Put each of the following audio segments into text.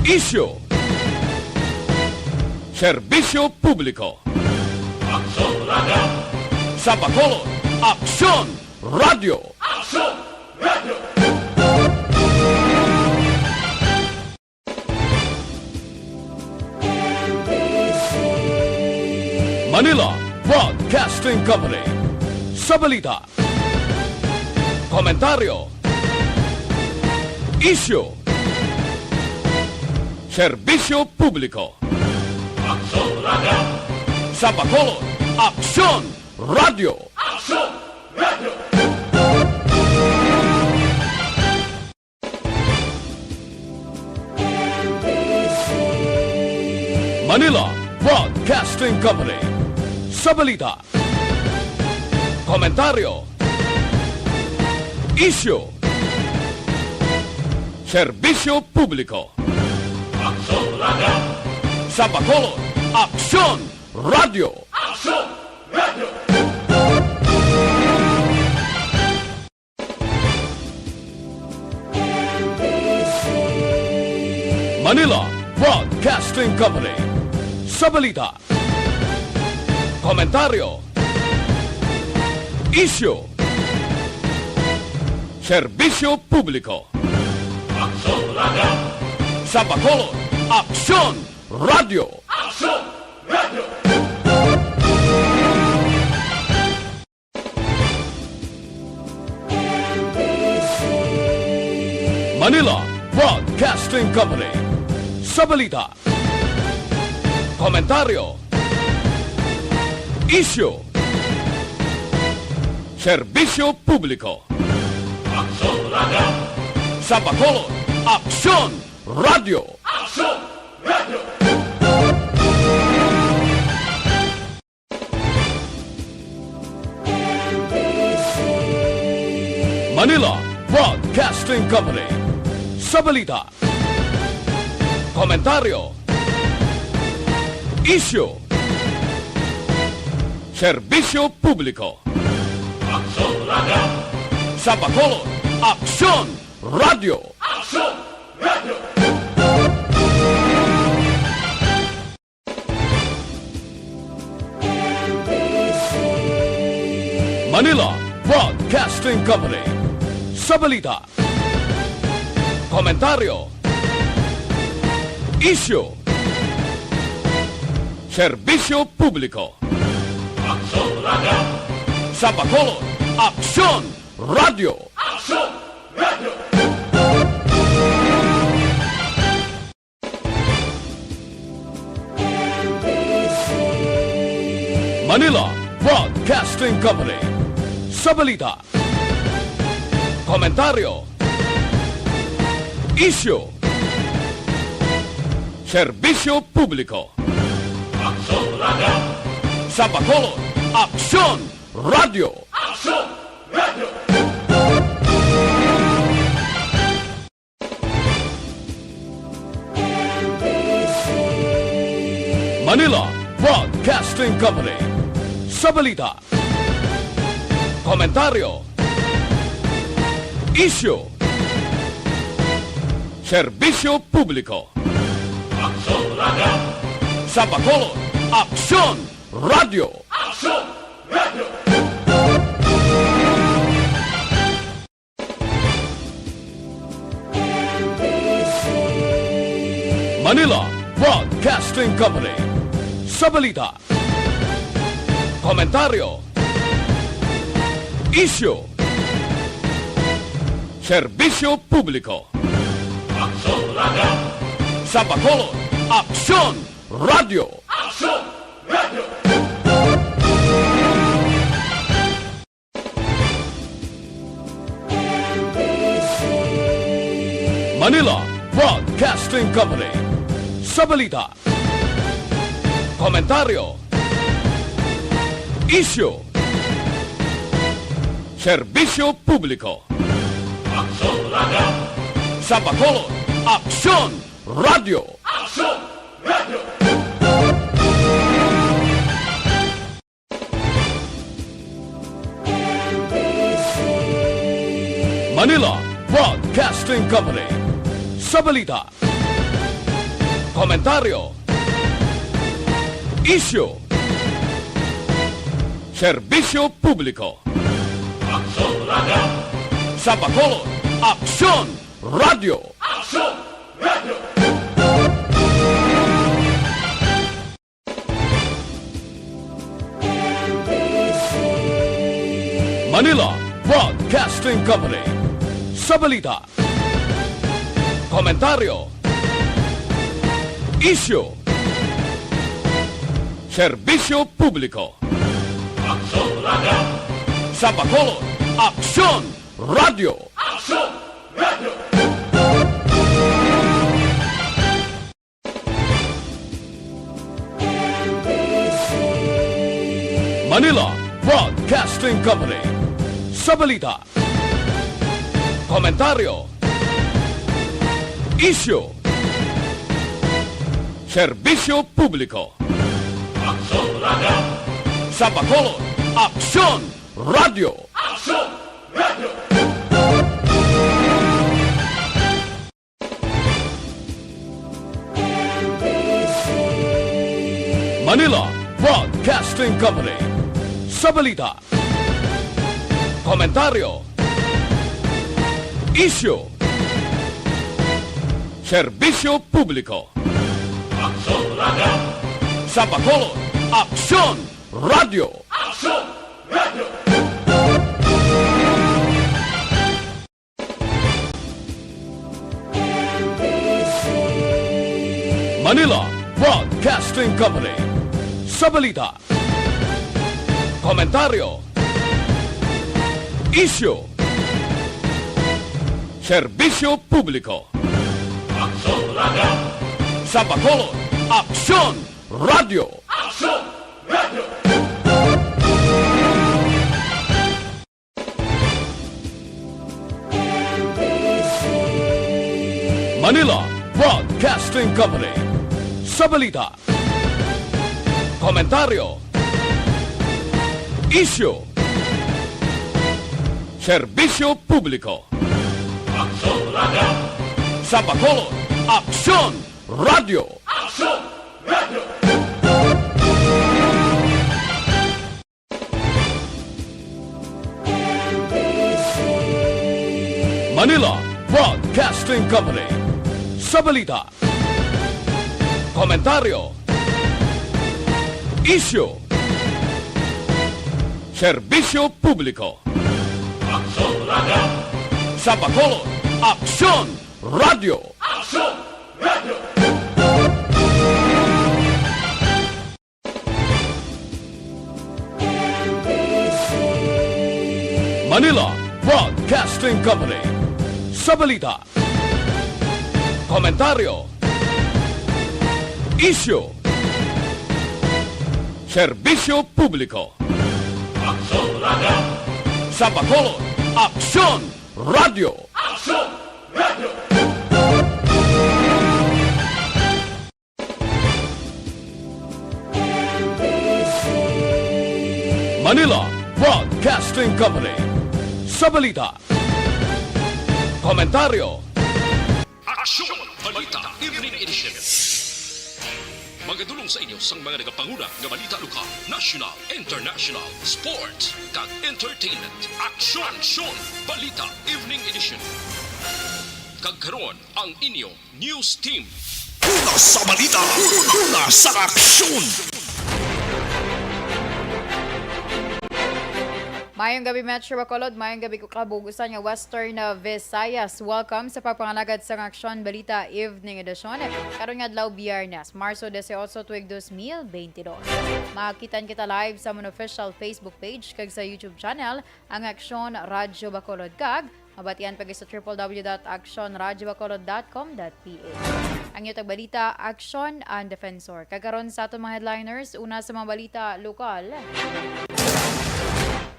Isyu. Serbisyo publiko. Aksyon Radio. Sa Bacolod, Aksyon Radio. Aksyon Radio. Manila Broadcasting Company. Sa balita, komentaryo, isyu, serbisyo publiko. Aksyon Radio. Sa Bacolod, Aksyon Radio. Aksyon Radio. Manila Broadcasting Company. Sa balita, komentaryo, isyu, serbisyo publiko. Aksyon Radio. Sa Bacolod, Aksyon Radio. Aksyon Radio. Manila Broadcasting Company. Sa balita, komentaryo, isyu, serbisyo publiko. Aksyon Radio. Sa Bacolod, Aksyon Radio. Aksyon Radio. Manila Broadcasting Company. Sa balita, komentaryo, isyu, serbisyo publiko. Aksyon Radio. Sa Bacolod, Aksyon Radio. Aksyon Radio. Manila Broadcasting Company. Sa balita, komentaryo, isyu, serbisyo publiko. Aksyon Radio. Sa Bacolod, Aksyon Radio. Aksyon Radio. Manila Broadcasting Company. Sa balita, komentaryo, isyu, serbisyo publiko. Aksyon Radio. Sa Bacolod, Aksyon Radio. Aksyon Radio. Manila Broadcasting Company. Sa balita, komentaryo, isyu, serbisyo publiko. Aksyon Radio. Sa Bacolod, Aksyon Radio. Aksyon Radio. Manila Broadcasting Company. Sa balita, komentaryo, isyu, serbisyo publiko. Aksyon Radio. Sa Bacolod, Aksyon Radio. Aksyon Radio. Manila Broadcasting Company. Sa balita, komentaryo, isyu, serbisyo publiko. Aksyon Radio. Sa Bacolod, Aksyon Radio. Aksyon Radio. Manila Broadcasting Company. Sa balita, komentaryo, isyu, serbisyo publiko. Aksyon Radio. Sa Bacolod, Aksyon Radio. Aksyon Radio. Manila Broadcasting Company. Sa balita, komentaryo, isyu, serbisyo publiko. Aksyon Radio! Sa Bacolod, Aksyon Radio! Aksyon Radio! Manila Broadcasting Company. Sa balita, komentaryo, isyu, serbisyo publiko. Aksyon Radio! Sa Bacolod, Aksyon Radio! Aksyon Radio! Manila Broadcasting Company. Sa balita, komentaryo, isyu, serbisyo publiko. Aksyon Radio! Sa Bacolod, Aksyon Radio! Aksyon Radio! Manila Broadcasting Company. Sa balita, komentaryo, isyu, serbisyo publiko. Aksyon Radio! Sa Bacolod, Aksyon Radio! Aksyon Radio! Manila Broadcasting Company. Sa balita, komentaryo, isyu, serbisyo publiko. Aksyon Radio! Sa Bacolod, Aksyon Radio! Aksyon Radio! Manila Broadcasting Company. Sa balita, komentaryo, isyu, serbisyo publiko. Aksyon Radio! Sa Bacolod, Aksyon Radio! Aksyon Radio! Manila Broadcasting Company. Sa balita, komentaryo, isyu, serbisyo publiko. Aksyon Radio! Sa Bacolod, Aksyon Radio! Aksyon Radio! Manila Broadcasting Company. Sa balita, komentaryo, isyu, serbisyo publiko. Aksyon Radio! Sa Bacolod, Aksyon Radio! Aksyon Radio! Manila Broadcasting Company. Sa balita, komentaryo, Aksyon! Balita Evening Edition. Magadulong sa inyo sang mga nagapanguna nga balita lokal, national, international, sports, kag entertainment. Aksyon! Balita Evening Edition. Kag karon ang inyo news team. Una sa balita, una sa aksyon. Mayong gabi Metro Bacolod, mayong gabi ko kabugusan nga Western Visayas. Welcome sa pagpangalagad sa Aksyon Balita Evening Edition. Karon nga adlaw Biyernes, Marso 18 tuig 2022. Makitan kita live sa mon official Facebook page kag sa YouTube channel ang Aksyon Radio Bacolod kag mabatian pag sa www.aksyonradiobacolod.com.ph. Ang iyong balita, Aksyon and Defensor. Kagaron sa atong mga headliners, una sa mga balita lokal.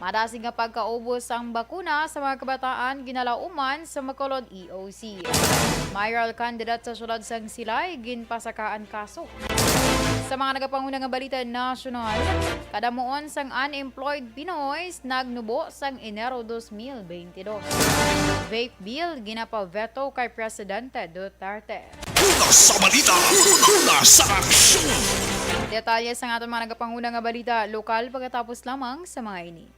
Madasig nga pagkaubos ang bakuna sa mga kabataan ginalauman sa Bacolod EOC. Mayoral candidate sa syudad sang Silay ginpasakaan kaso. Sa mga nagapanguna nga balita nasyonal, kadamuon sang unemployed Pinoys nagnubo sang Enero 2022. Vape bill ginapa-veto kay Presidente Duterte. Una sa balita, una sa aksyon. Detalye sa atong mga nagapanguna nga balita lokal pagkatapos lamang sa mga ini.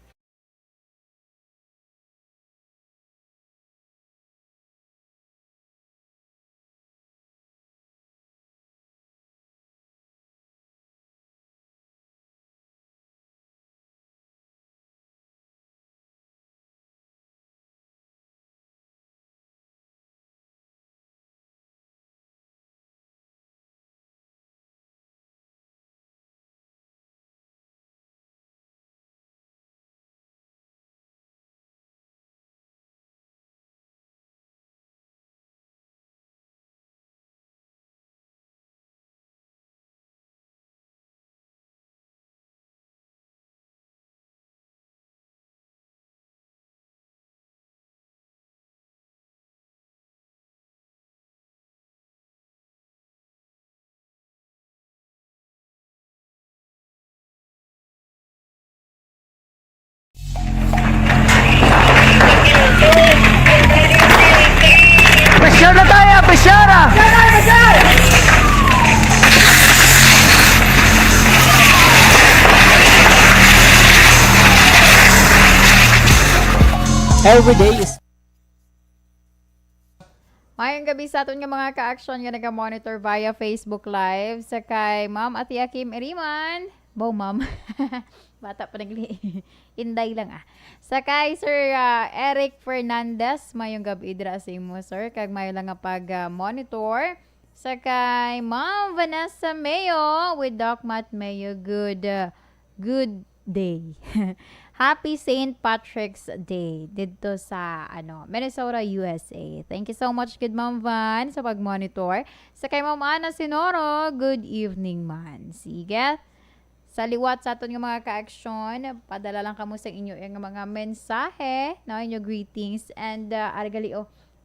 Presyar na tayo! Presyara! Every day is Mayang gabi sa aton nga mga ka-action nga naga-monitor via Facebook Live sa kay Ma'am Ati Akim Eriman. Bow, Ma'am. Bata pa nagli. Inday lang Sa kay Sir Eric Fernandez, mayong gabi dira sa imo, sir. Kag mayo lang nga pag-monitor. Sa kay Ma'am Vanessa Mayo with Doc Matt Mayo. Good day. Happy St. Patrick's Day dito sa Minnesota, USA. Thank you so much, good Ma'am Van, sa pag-monitor. Sa kay Ma'am Ana Sinoro, good evening man. Sige. Sa liwat sa aton nga mga ka-action, padala lang kamo sa inyo yung mga mensahe, inyo greetings, and argali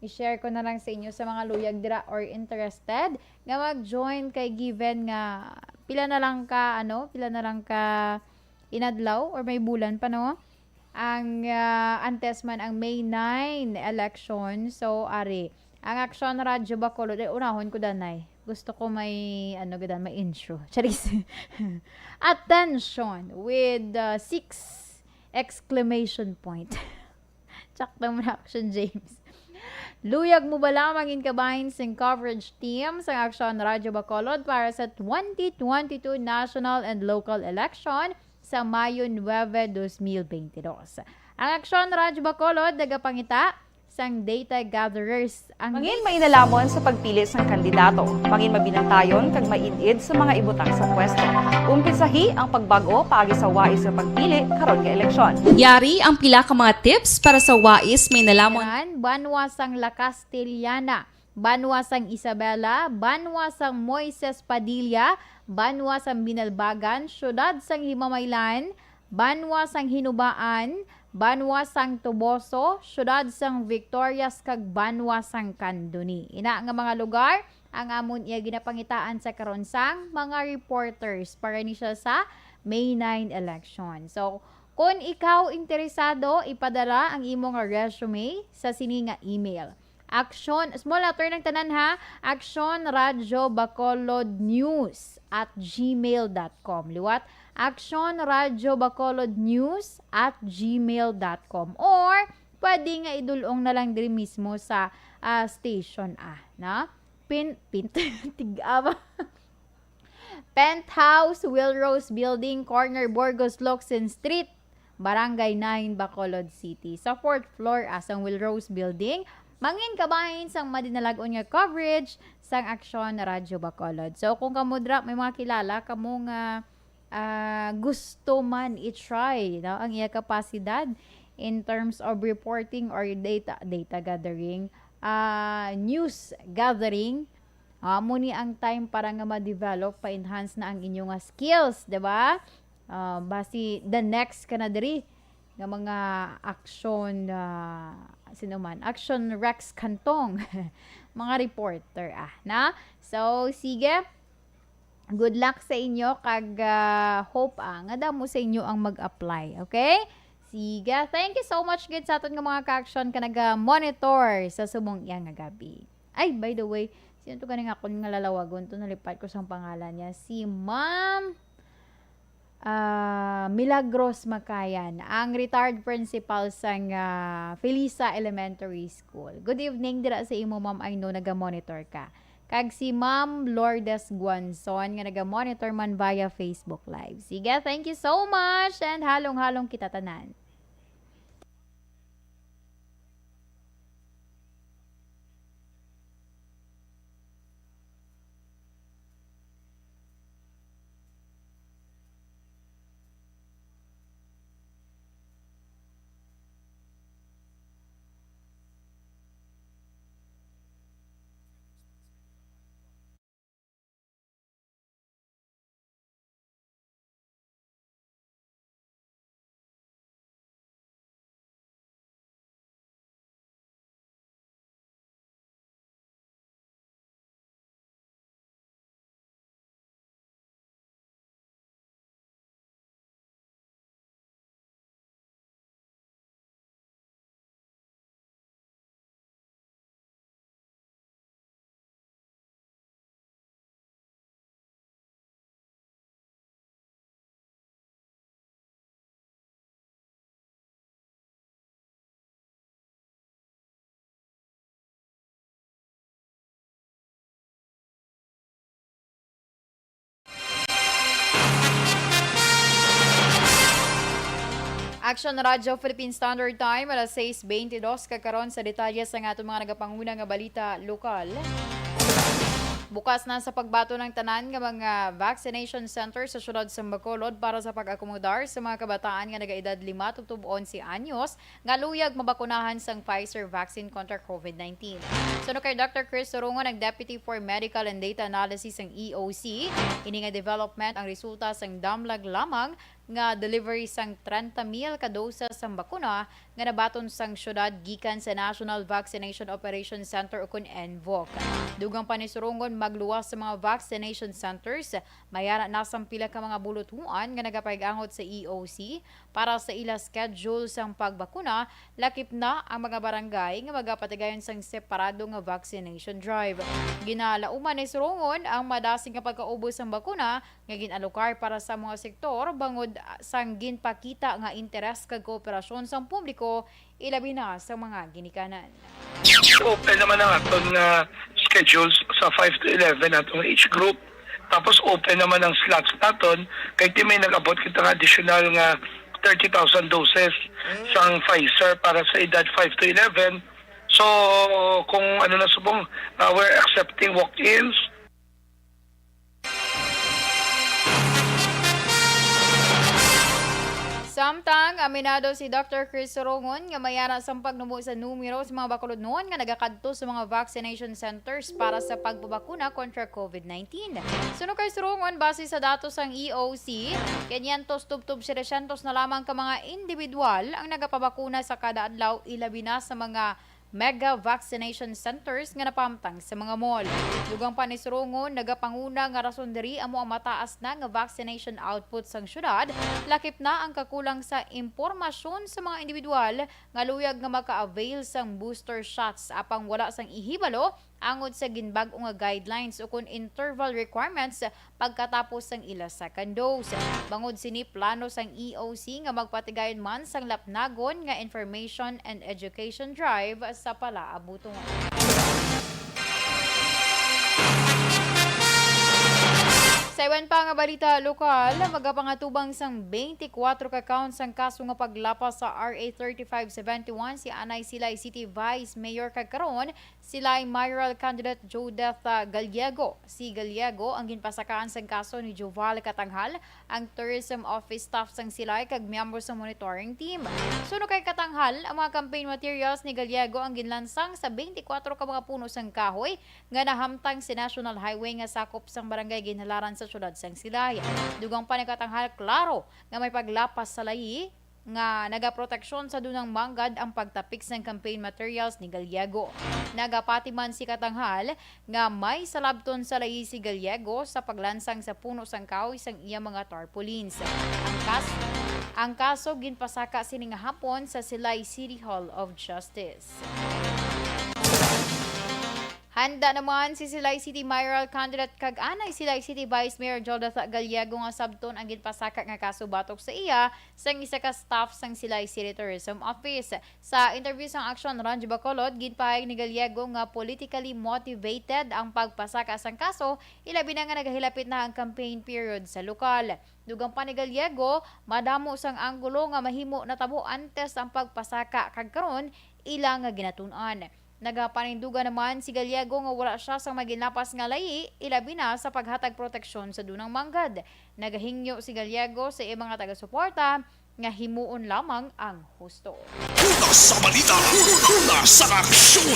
i-share ko na lang sa inyo sa mga luyag dira or interested nga mag-join kay given nga pila na lang ka inadlaw or may bulan pa ang antes man ang May 9 election. So ari ang Aksyon Radyo Bacolod unahon ko danay. Gusto ko may may intro. Charis. Attention with 6 exclamation point. Chak naman Action James. Luyag mo ba lamang in kabahin sing coverage team sa Aksyon Radyo Bacolod para sa 2022 national and local election sa Mayo 9, 2022. Ang Aksyon Radyo Bacolod nagapangita sang data gatherers ang Mangin mainalamon sa pagpili sang kandidato. Mangin mabinantayon kag mainid sa mga ibutang sa pwesto. Umpisahi ang pagbago paagi sa wais sa pagpili karon nga eleksyon. Yari ang pila ka mga tips para sa wais may nalamon. Banwasang La Castellana, Banwasang Isabela, Banwasang Moises Padilla, Banwasang Binalbagan, Syudad sang Himamaylan, Banwasang Hinubaan, Banwasang Tuboso, Syudad sang Victorias kag Banwasang Candoni. Ina nga mga lugar ang amon iya ginapangitaan sa karon sang mga reporters para ni siya sa May 9 election. So, kung ikaw interesado, ipadala ang imong resume sa sini nga email. Aksyon, small letter ng tanan ha, actionradyobacolodnews@gmail.com. Liwat, actionradyobacolodnews@gmail.com. Or, pwede nga idulong na lang diri mismo sa station tig-aba. Penthouse, Wilrose Building, Corner Burgos, Locsin Street, Barangay 9, Bacolod City. Sa 4th floor asang Wilrose Building, mangin kabahin sang madinalagon nga coverage sang Aksyon Radyo Bacolod. So kung kamo dra may mga kilala kamo nga gusto man i-try ang iya kapasidad in terms of reporting or data gathering, news gathering, muni ang time para nga ma-develop, pa-enhance na ang inyong skills, 'di ba? Basi the next kana diri nga mga aksyon Action Rex Kantong mga reporter So sige, good luck sa inyo kag hope nga damo sa inyo ang mag-apply, okay? Sige, thank you so much gid sa aton nga mga ka-action ka naga-monitor sa sumong iya nga gabi. Ay, by the way, Sino to ganing ako nga lalawagon to, nalipat ko sa pangalan niya. Si Ma'am Milagros Makayan, ang retired principal sang Felisa Elementary School. Good evening dira sa imo, Ma'am. I know naga-monitor ka. Kag si Ma'am Lourdes Guanzon nga naga-monitor man via Facebook Live. Sige, thank you so much and halong-halong kita tanan. Aksyon Radio Philippine Standard Time alas 6:22 kakaron sa detalye sa nga atong mga nagapanguna nga balita lokal. Bukas na sa pagbato ng tanan nga mga vaccination center sa syudad sa Bacolod para sa pag-akomodar sa mga kabataan nga nagaedad 5 tub 11 anyos nga luyag mabakunahan sang Pfizer vaccine kontra COVID-19. Suno kay Dr. Chris Sorongo, nag-Deputy for Medical and Data Analysis ng EOC, ini nga development ang resulta sang damlag lamang nga delivery sang 30,000 ka dosa sang bakuna nga nabaton sang syudad gikan sa National Vaccination Operation Center ukon NVOC. Dugang pa ni Sorongon magluwas sa mga vaccination centers, mayara nasang pila ka mga bulutuan nga nagapaigangot sa EOC para sa ila schedule sang pagbakuna, lakip na ang mga barangay nga magapatigayon sang separado nga vaccination drive. Ginalauman ni Sorongon ang madasing nga pagkaubos sang bakuna nga ginalokar para sa mga sektor bangod sang ginpakita nga interes kag kooperasyon sang publiko ilabi na sa mga ginikanan. Open naman ang atong schedules sa 5 to 11 atong age group. Tapos open naman ang slots naton kay ti may nag-abot kita nga additional nga 30,000 doses sang Pfizer para sa edad 5 to 11. So kung ano na subong, we're accepting walk-ins. Samtang aminado si Dr. Chris Sorongon nga mayara sa pagnumo sa numero sa mga Bacolod noon nga nagakadto sa mga vaccination centers para sa pagpabakuna kontra COVID-19. Suno kay Sorongon, base sa datos ng EOC, 500 tub 700 na lamang ka mga individual ang nagapabakuna sa kada adlaw, ilabi na sa mga mega vaccination centers nga napamtang sa mga mall. Dugang pa ni Sorongon, nagapanguna nga rason diri amo ang mataas na nga vaccination output sang syudad, lakip na ang kakulang sa impormasyon sa mga individual nga luyag nga maka-avail sang booster shots apang wala sang ihibalo angod sa ginbag-o nga guidelines ukon interval requirements pagkatapos sang ila second dose. Bangod sini plano sang EOC nga magpatigayon man sang lapnagon nga information and education drive sa palaabuton. Sa iwan pa nga balita lokal, magapangatubang sang 24 ka counts ang kaso nga paglapas sa RA 3571 si Anay Silay City Vice Mayor kagkaron, Silay mayoral candidate Jodeth Gallego. Si Gallego ang ginpasakaan sang kaso ni Joval Katanghal, ang tourism office staff sang Silay kag miyembro sa monitoring team. Suno kay Katanghal, ang mga campaign materials ni Gallego ang ginlansang sa 24 ka mga puno sang kahoy nga nahamtang si National Highway nga sakop sang barangay Ginhalaran sa syudad sang Silay. Dugang pa ni Katanghal, klaro nga may paglapas sa layi nga nagaproteksyon sa dunang manggad ang pagtapik ng campaign materials ni Gallego. Nagapati man si Katanghal nga may salabton sa layi si Gallego sa paglansang sa puno sang kahoy sang iya mga tarpaulins. Ang kaso ginpasaka sining hapon sa Silay City Hall of Justice. Handa naman si Silay City Mayoral candidate kag anay Silay City Vice Mayor Joldatha Gallego nga sabton ang ginpasaka nga kaso batok sa iya sang isa ka staff sang Silay City Tourism Office. Sa interview sang Aksyon Ranjo Bacolod, ginpahayag ni Gallego nga politically motivated ang pagpasaka sang kaso, ilabi na nga nagahilapit na ang campaign period sa lokal. Dugang pa ni Gallego, madamo sang anggulo nga mahimo natabo antes ang pagpasaka kag karon ilang nga ginatun-an. Nagapaninduga naman si Gallego nga wala siya sang maginapas nga layi, ilabi na sa paghatag proteksyon sa dunang manggad. Nagahingyo si Gallego sa iyang mga taga-suporta nga himuon lamang ang husto. Una sa balita, una sa aksyon.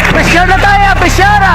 Pressure na tayo, pressure!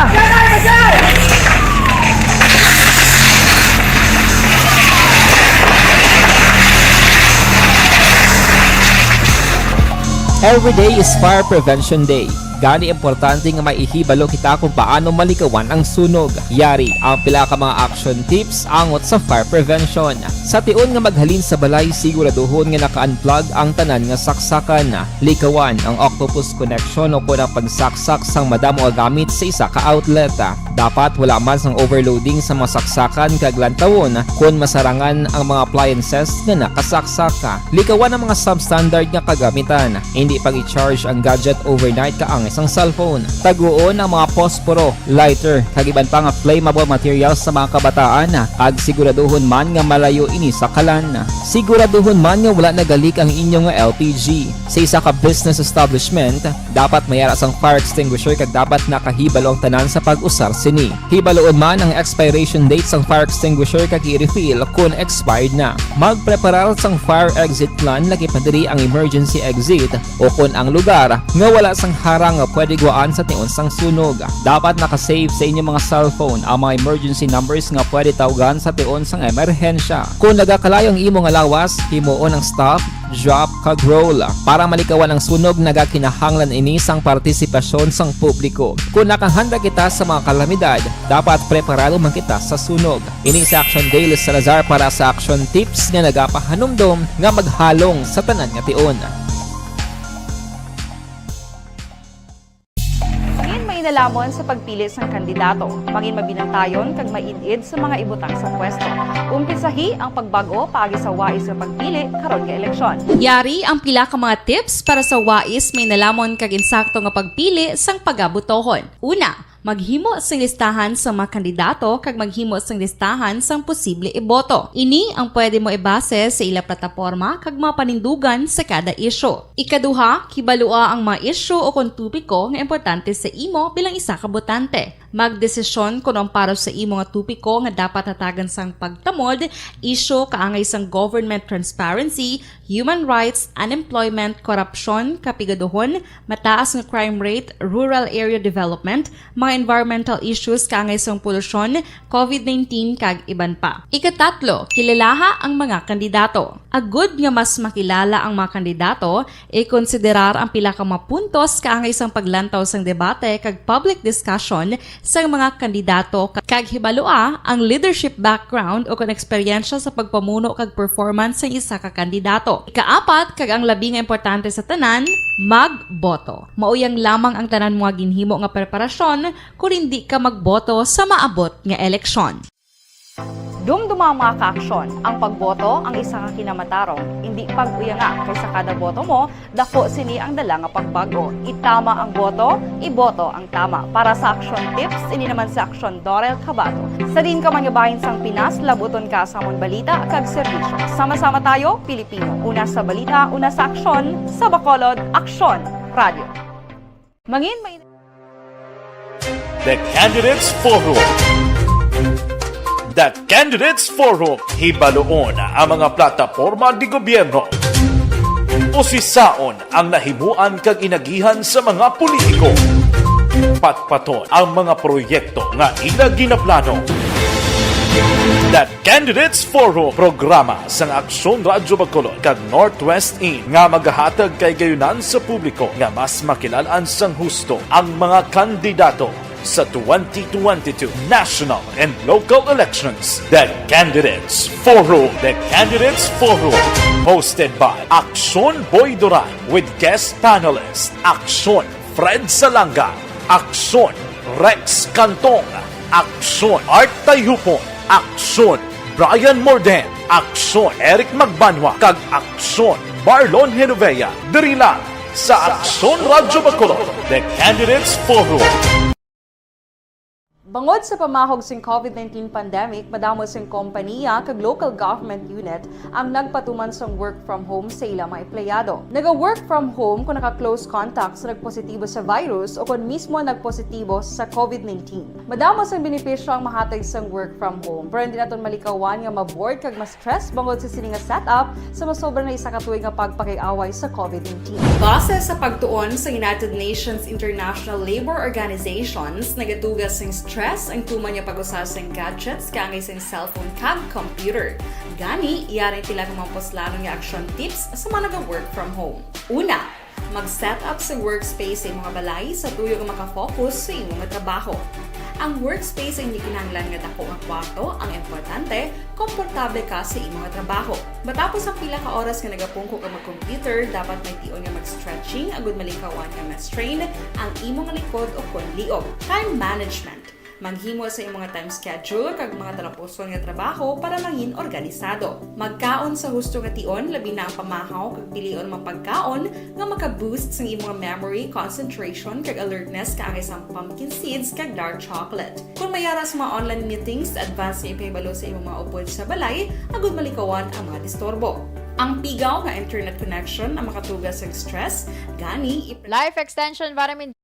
Every day is Fire Prevention Day. Gani importante nga maihibalo kita kung paano malikawan ang sunog. Yari ang pila ka mga action tips angot sa fire prevention. Sa tiun nga maghalin sa balay, siguraduhon nga naka-unplug ang tanan nga saksakan. Likawan ang octopus connection o kung ang pagsaksak sang madamo nga gamit sa isa ka outlet. Dapat wala man sang overloading sa mga saksakan kag lantawon kung masarangan ang mga appliances nga nakasaksaka. Likawan ang mga substandard nga kagamitan. Hindi pag i-charge ang gadget overnight kaang isang cellphone. Taguon ang mga posporo, lighter, kag iban pa nga flammable materials sa mga kabataan. Kag siguraduhon man nga malayo ini sa kalan. Siguraduhon man nga wala nagalik ang inyong LPG. Sa isa ka business establishment, dapat mayara sang fire extinguisher kag dapat nakahibalo ang tanan sa pag-usar sini. Hibaloon man ang expiration date sang fire extinguisher kag i-refill kung expired na. Magpreparar sang fire exit plan lagi pa diri ang emergency exit o kung ang lugar nga wala sang harang nga pwede guaan sa tiun sang sunog. Dapat nakasave sa inyong mga cellphone ang mga emergency numbers nga pwede tawagan sa tiun sang emerhensya. Kung nagakalayo ang imong lawas, himuon ang stop, drop, kag roll. Para malikawan ang sunog, nagakinahanglan ini sang partisipasyon sang publiko. Kung nakahanda kita sa mga kalamidad, dapat preparado man kita sa sunog. Ini sa Action Daily Salazar para sa action tips nga nagapahanumdom nga maghalong sa tanan nga tiun. Nalamon sa pagpili sang kandidato, mangin mabinantayon kag mainid sa mga ibutang sa pwesto. Umpisahi ang pagbago paagi sa wais sa pagpili karon nga eleksyon. Yari ang pila ka mga tips para sa wais may nalamon kag insakto nga pagpili sang pagabutohon. Una, maghimo sang listahan sa mga kandidato kag maghimo sang listahan sang posible iboto. Ini ang pwede mo ibase sa ila plataporma kag mga panindugan sa kada isyu. Ikaduha, kibalua ang mga isyu o kung tupiko nga importante sa imo bilang isa ka botante. Magdesisyon kung ang para sa imo nga tupiko nga dapat hatagan sang pagtamod, isyu kaangay sang government transparency, human rights, unemployment, korupsyon, kapigaduhon, mataas nga crime rate, rural area development, mga environmental issues kaangay sang polusyon, COVID-19 kag iban pa. Ikatatlo, kilalaha ang mga kandidato. Agud nga mas makilala ang mga kandidato, i-konsiderar ang pila ka mga puntos kaangay sang paglantaw sang debate kag public discussion sang mga kandidato kag hibalua ang leadership background o kung eksperyensya sa pagpamuno kag performance sa isa ka kandidato. Ikaapat, kag ang labi nga importante sa tanan, magboto. Mauyang lamang ang tanan mga ginhimo nga preparasyon kung hindi ka magboto sa maabot nga eleksyon. Dumduma ang mga kaaksyon, ang pagboto ang isa ka kinamatarong, hindi pag-uya nga kaysa kada boto mo, dako sini ang dala nga pagbago. Itama ang boto, iboto ang tama. Para sa Aksyon Tips, ini naman sa Aksyon Dorel Cabato. Sa din ka manyabahin sang Pinas, labuton ka sa amon balita kag serbisyo. Sama-sama tayo, Pilipino. Una sa balita, una sa aksyon, sa Bacolod, Aksyon Radio. Mangin may The Candidates Forum. The Candidates Forum, hibaloon ang mga plataporma di gobyerno. Usisaon ang nahimuan kag inagihan sa mga politiko. Patpaton ang mga proyekto nga ila ginaplano. The Candidates Forum, programa sang Aksyon Radio Bacolod kag Northwest In nga magahatag kay gayunan sa publiko nga mas makilalaan sang husto ang mga kandidato sa 2022 national and local elections. The Candidates Forum. The Candidates Forum. Hosted by Aksyon Boy Duran with guest panelists Aksyon Fred Salanga, Aksyon Rex Cantong, Aksyon Art Tayupon, Aksyon Brian Morden, Aksyon Eric Magbanwa, kag Aksyon Marlon Genovea. Diri lang sa Aksyon Radio Bacolod. The Candidates Forum. Bangod sa pamahog sing COVID-19 pandemic, madamo sing kompanya kag local government unit ang nagpatuman sang work from home sa ilang mga empleyado. Naga-work from home kung naka-close contact sa nagpositibo sa virus o kung mismo nagpositibo sa COVID-19. Madamo sang benepisyo ang mahatag sang work from home, pero hindi naton malikawan nga ma-bored kag ma-stress bangod sa sini nga setup sa masobra na isa ka tuig nga pagpakiaway sa COVID-19. Base sa pagtuon sa United Nations International Labor Organizations, nagatugas sing stress ang tuman niya pag-usas ng gadgets kaangay sa cellphone kag computer. Gani, iyarin tila kung mga poslanong nga action tips sa mga nag-work from home. Una, mag-set up sa workspace sa mga balay sa tuyo nga makafocus sa imong trabaho. Ang workspace ay hindi kinahanglan nga dako nga kwarto, ang importante, komportable ka sa imong trabaho. Matapos ang pila ka oras nga nagapungko ka mag-computer, dapat may tion nga mag-stretching agud malikawan nga ma-strain ang imong likod o konliog. Time management. Maghimo sa imong time schedule kag mga talapuson nga trabaho para mangin organisado. Magkaon sa husto nga tion, labi na ang pamahaw kag pilion mga pagkaon nga maka-boost sa imong memory, concentration kag alertness kaangay sa pumpkin seeds kag dark chocolate. Kung mayara sa mga online meetings, advance nga ipahibalo sa imong mga upod sa balay, agud malikawan ang mga disturbo. Ang pigaw nga internet connection ang makatugas sa stress, gani Life Extension Vitamin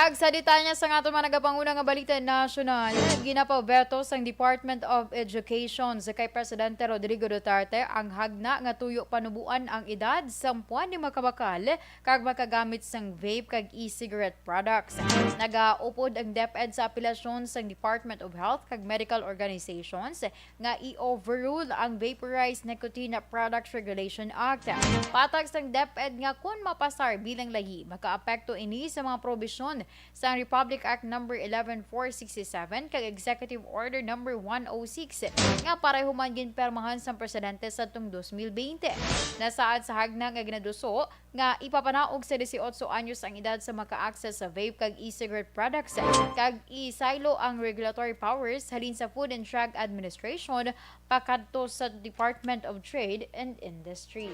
Kag sa detalya sa nga mga nagapanguna nga balita nasyonal, ginapabeto sang Department of Education sa kay Presidente Rodrigo Duterte ang hagna nga tuyo panubuan ang edad sa puan ni makabakal kag makagamit sang vape kag e-cigarette products. Nagaupod ang DepEd sa apelasyon sang Department of Health kag medical organizations nga i-overrule ang Vaporized Nicotine Products Regulation Act. Patag sang DepEd nga kung mapasar bilang lahi, makaapekto ini sa mga probisyon sa Republic Act No. 11467 kag Executive Order No. 106 nga parehuman ginpermahan sa presidente sa tung 2020. Nasaad sa hagna nga ginaduso nga ipapanaog sa 18 anyos ang edad sa maka-access sa vape kag e-cigarette products kag i-silo ang regulatory powers halin sa Food and Drug Administration pakadto sa Department of Trade and Industry.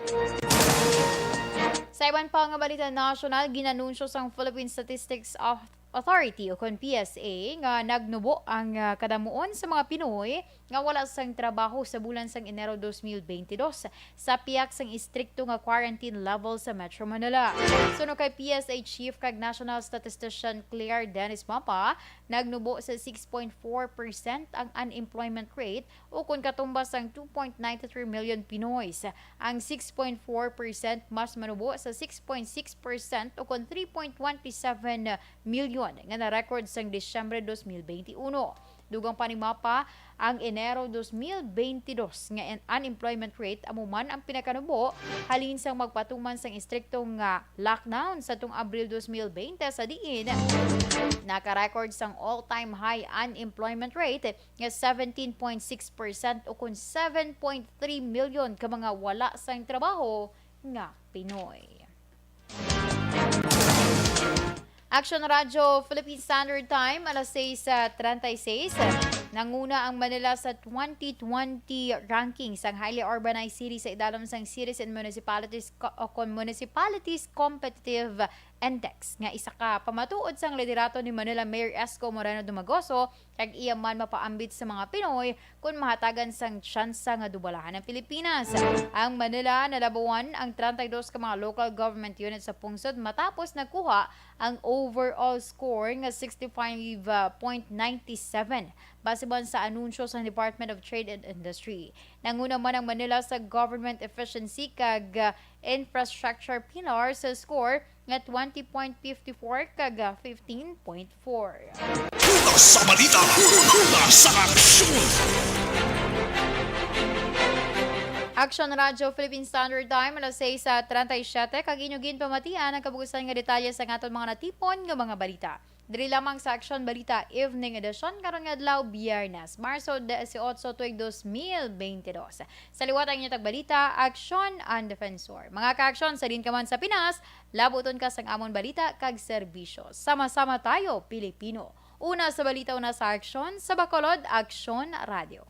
Sa iban pa nga balita nasyonal, ginanunsyo sang Philippine Statistics Authority o kon PSA nga nagnubo ang kadamuon sa mga Pinoy nga wala sang trabaho sa bulan sang Enero 2022 sa piyak sang istrikto nga quarantine level sa Metro Manila. Suno kay PSA Chief kag National Statistician Claire Dennis Mapa, nagnubo sa 6.4% ang unemployment rate o kung katumbas ang 2.93 million Pinoys. Ang 6.4% mas manubo sa 6.6% o kung 3.127 million nga na-record sang Disyembre 2021. Dugang panimapa ang Enero 2022 nga unemployment rate amuman ang pinakanubo halin sang magpatuman sang istriktong lockdown sa tung Abril 2020 sa diin naka-record sang all-time high unemployment rate nga 17.6% o kung 7.3 million ka mga wala sang trabaho nga Pinoy. Aksyon Radyo Philippine Standard Time, alas 6:36. Nanguna ang Manila sa 2020 rankings ang highly urbanized city sa idalom sang cities and municipalities municipalities competitive index nga isa ka pamatuod sang liderato ni Manila Mayor Esco Moreno Dumagoso kag iya man mapaambit sa mga Pinoy kung mahatagan sang tsansa nga dubalahan ng Pilipinas. Ang Manila nalabuan ang 32 ka mga local government units sa pungsod matapos nagkuha ang overall score nga 65.97 base ban sa anunsyo sa Department of Trade and Industry. Nanguna man ang Manila sa government efficiency kag infrastructure pillar sa score nga 20.54 kag 15.4. Sa balita, sa aksyon! Aksyon Radyo Philippine Standard Time, alas 6:37, kag inyugin pamatian ang kabugusan nga detalye sa aton mga natipon nga mga balita. Diri lamang sa Aksyon Balita Evening Edition karon nga adlaw Biyernes, Marso 18, tuig 2022. Sa liwat ang inyong tagbalita, Aksyon and Defensor. Mga ka-aksyon sa din ka man sa Pinas, labuton ka sang amon balita kag serbisyo. Sama-sama tayo, Pilipino. Una sa balita, una sa Aksyon, sa Bacolod, Aksyon Radio.